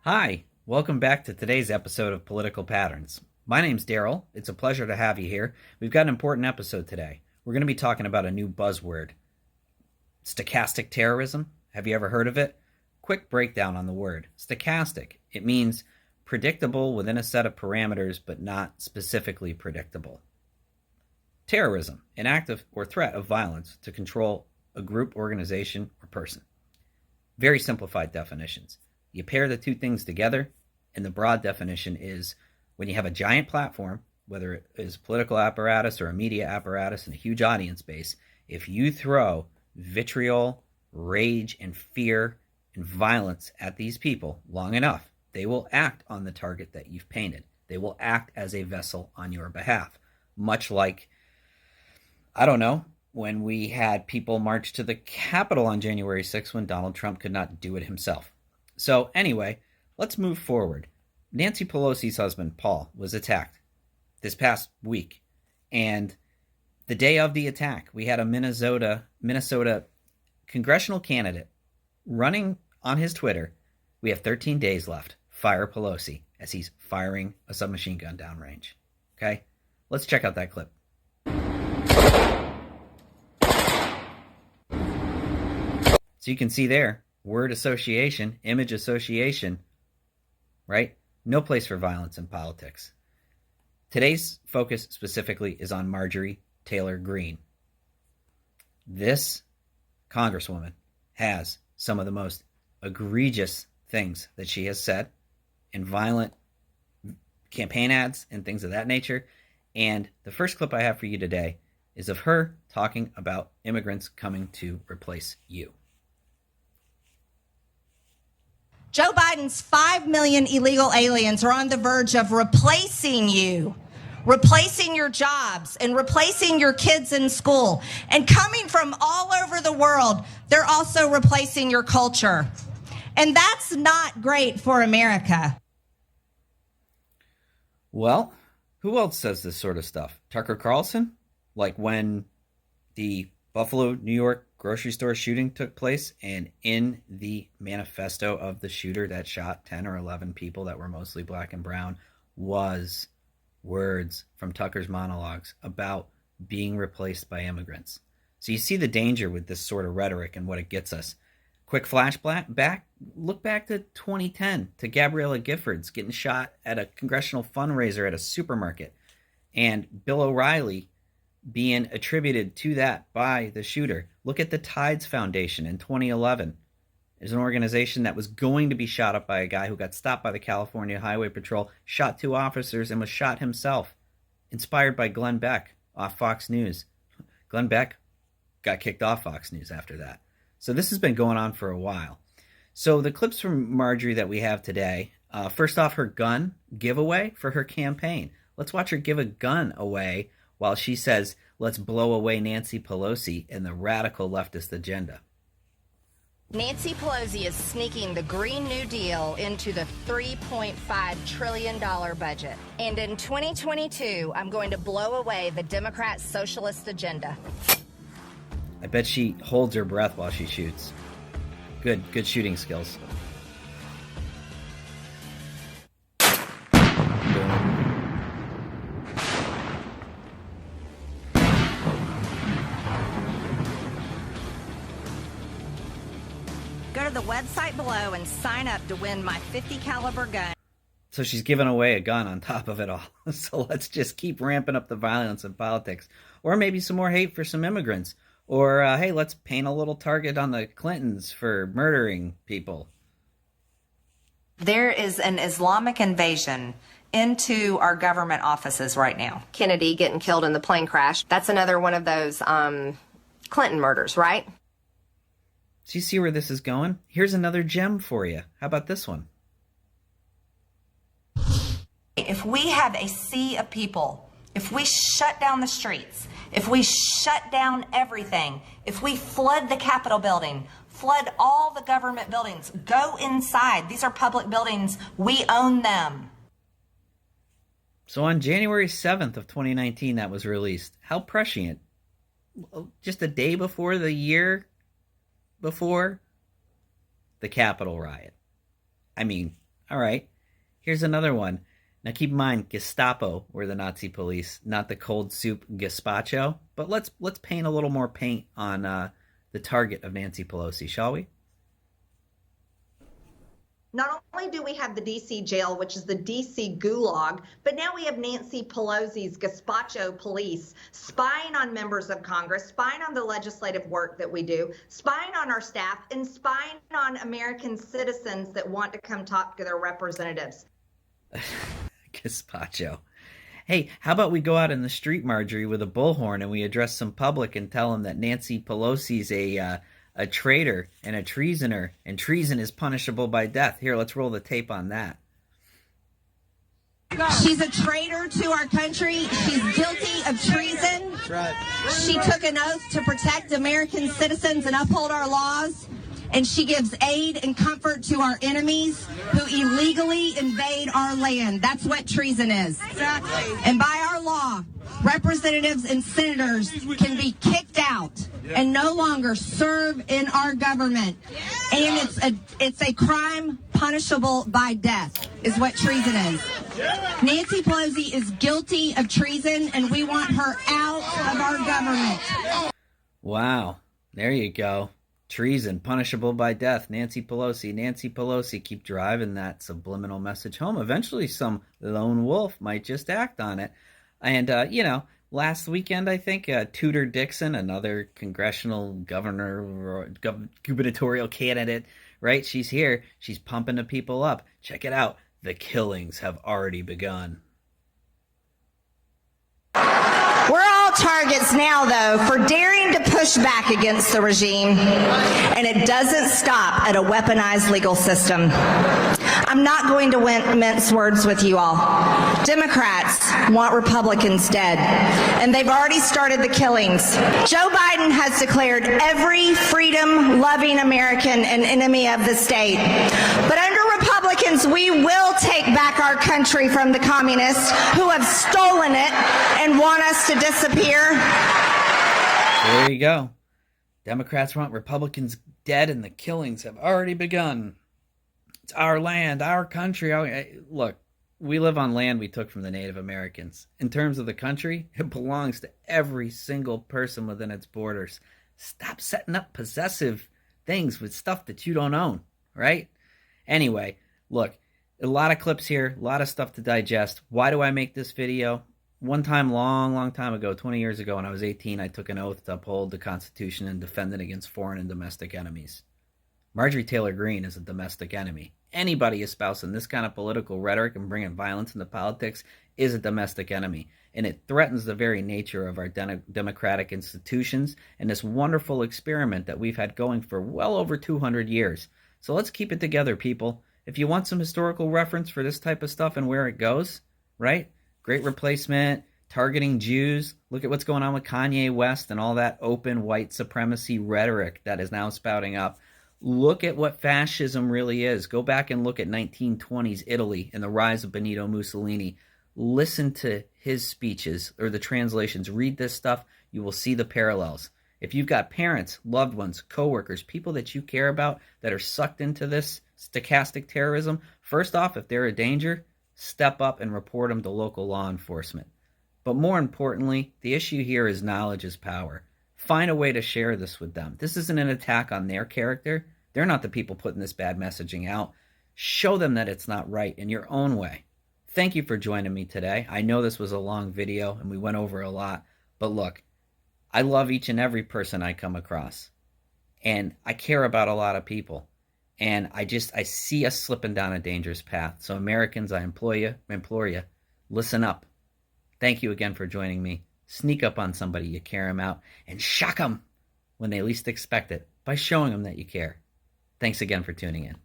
Hi, welcome back to today's episode of Political Patterns. My name's Daryl. It's a pleasure to have you here. We've got an important episode today. We're going to be talking about a new buzzword, stochastic terrorism. Have you ever heard of it? Quick breakdown on the word. Stochastic. It means predictable within a set of parameters, but not specifically predictable. Terrorism, an act of or threat of violence to control a group, organization, or person. Very simplified definitions. You pair the two things together, and the broad definition is when you have a giant platform, whether it is a political apparatus or a media apparatus and a huge audience base, if you throw vitriol, rage, and fear and violence at these people long enough, they will act on the target that you've painted. They will act as a vessel on your behalf, much like, I don't know, when we had people march to the Capitol on January 6th when Donald Trump could not do it himself. So anyway, let's move forward. Nancy Pelosi's husband, Paul, was attacked this past week. And the day of the attack, we had a Minnesota congressional candidate running on his Twitter. We have 13 days left. Fire Pelosi, as he's firing a submachine gun downrange. Okay? Let's check out that clip. So you can see there, word association, image association, right? No place for violence in politics. Today's focus specifically is on Marjorie Taylor Greene. This congresswoman has some of the most egregious things that she has said in violent campaign ads and things of that nature. And the first clip I have for you today is of her talking about immigrants coming to replace you. Joe Biden's 5 million illegal aliens are on the verge of replacing you, replacing your jobs, and replacing your kids in school. And coming from all over the world, they're also replacing your culture. And that's not great for America. Well, who else says this sort of stuff? Tucker Carlson? Like when the Buffalo, New York grocery store shooting took place, and in the manifesto of the shooter that shot 10 or 11 people that were mostly black and brown was words from Tucker's monologues about being replaced by immigrants. So you see the danger with this sort of rhetoric and what it gets us. Quick flashback, look back to 2010, to Gabriella Giffords getting shot at a congressional fundraiser at a supermarket, and Bill O'Reilly being attributed to that by the shooter. Look at the Tides Foundation in 2011. There's an organization that was going to be shot up by a guy who got stopped by the California Highway Patrol, shot 2 officers, and was shot himself. Inspired by Glenn Beck off Fox News. Glenn Beck got kicked off Fox News after that. So this has been going on for a while. So the clips from Marjorie that we have today, first off, her gun giveaway for her campaign. Let's watch her give a gun away while she says, let's blow away Nancy Pelosi and the radical leftist agenda. Nancy Pelosi is sneaking the Green New Deal into the $3.5 trillion budget. And in 2022, I'm going to blow away the Democrat socialist agenda. I bet she holds her breath while she shoots. Good shooting skills. Go to the website below and sign up to win my .50 caliber gun. So she's giving away a gun on top of it all. So let's just keep ramping up the violence in politics. Or maybe some more hate for some immigrants. Or, hey, let's paint a little target on the Clintons for murdering people. There is an Islamic invasion into our government offices right now. Kennedy getting killed in the plane crash. That's another one of those Clinton murders, right? Do you see where this is going? Here's another gem for you. How about this one? If we have a sea of people, if we shut down the streets, if we shut down everything, if we flood the Capitol building, flood all the government buildings, go inside. These are public buildings. We own them. So on January 7th of 2019, that was released. How prescient. Just a day before the year before the Capitol riot. I mean, All right. Here's another one. Now keep in mind, Gestapo were the Nazi police, not the cold soup gazpacho. But let's paint a little more paint on the target of Nancy Pelosi, shall we? Not only do we have the DC jail, which is the DC gulag, but now we have Nancy Pelosi's gazpacho police spying on members of Congress, spying on the legislative work that we do, spying on our staff, and spying on American citizens that want to come talk to their representatives. Gazpacho. Hey, how about we go out in the street, Marjorie, with a bullhorn and we address some public and tell them that Nancy Pelosi's a traitor and a treasoner, and treason is punishable by death. Here, let's roll the tape on that. She's a traitor to our country. She's guilty of treason. That's right. She took an oath to protect American citizens and uphold our laws. And she gives aid and comfort to our enemies who illegally invade our land. That's what treason is. Exactly. And by our law, representatives and senators can be kicked out and no longer serve in our government. And it's a crime punishable by death, is what treason is. Nancy Pelosi is guilty of treason, and we want her out of our government. Wow. There you go. Treason, punishable by death. Nancy Pelosi, keep driving that subliminal message home. Eventually some lone wolf might just act on it. And, last weekend, I think, Tudor Dixon, another congressional governor or gubernatorial candidate, right? She's here. She's pumping the people up. Check it out. The killings have already begun. We're all targets now, though, for daring to push back against the regime, and it doesn't stop at a weaponized legal system. I'm not going to mince words with you all. Democrats want Republicans dead, and they've already started the killings. Joe Biden has declared every freedom-loving American an enemy of the state. But under Republicans, we will take back our country from the communists who have stolen it and want us to disappear. There you go. Democrats want Republicans dead, and the killings have already begun. It's our land, our country. Look, we live on land we took from the Native Americans. In terms of the country, it belongs to every single person within its borders. Stop setting up possessive things with stuff that you don't own, right? Anyway, look, a lot of clips here, a lot of stuff to digest. Why do I make this video? One time, long time ago, 20 years ago, when I was 18, I took an oath to uphold the Constitution and defend it against foreign and domestic enemies. Marjorie Taylor Greene is a domestic enemy. Anybody espousing this kind of political rhetoric and bringing violence into politics is a domestic enemy, and it threatens the very nature of our democratic institutions and this wonderful experiment that we've had going for well over 200 years. So let's keep it together, people. If you want some historical reference for this type of stuff and where it goes, right? Great Replacement, targeting Jews. Look at what's going on with Kanye West and all that open white supremacy rhetoric that is now spouting up. Look at what fascism really is. Go back and look at 1920s Italy and the rise of Benito Mussolini. Listen to his speeches or the translations. Read this stuff. You will see the parallels. If you've got parents, loved ones, coworkers, people that you care about that are sucked into this stochastic terrorism, first off, if they're a danger, step up and report them to local law enforcement. But more importantly, the issue here is knowledge is power. Find a way to share this with them. This isn't an attack on their character. They're not the people putting this bad messaging out. Show them that it's not right in your own way. Thank you for joining me today. I know this was a long video and we went over a lot, but look, I love each and every person I come across, and I care about a lot of people, and I see us slipping down a dangerous path. So Americans, I implore you, listen up. Thank you again for joining me. Sneak up on somebody you care about and shock them when they least expect it by showing them that you care. Thanks again for tuning in.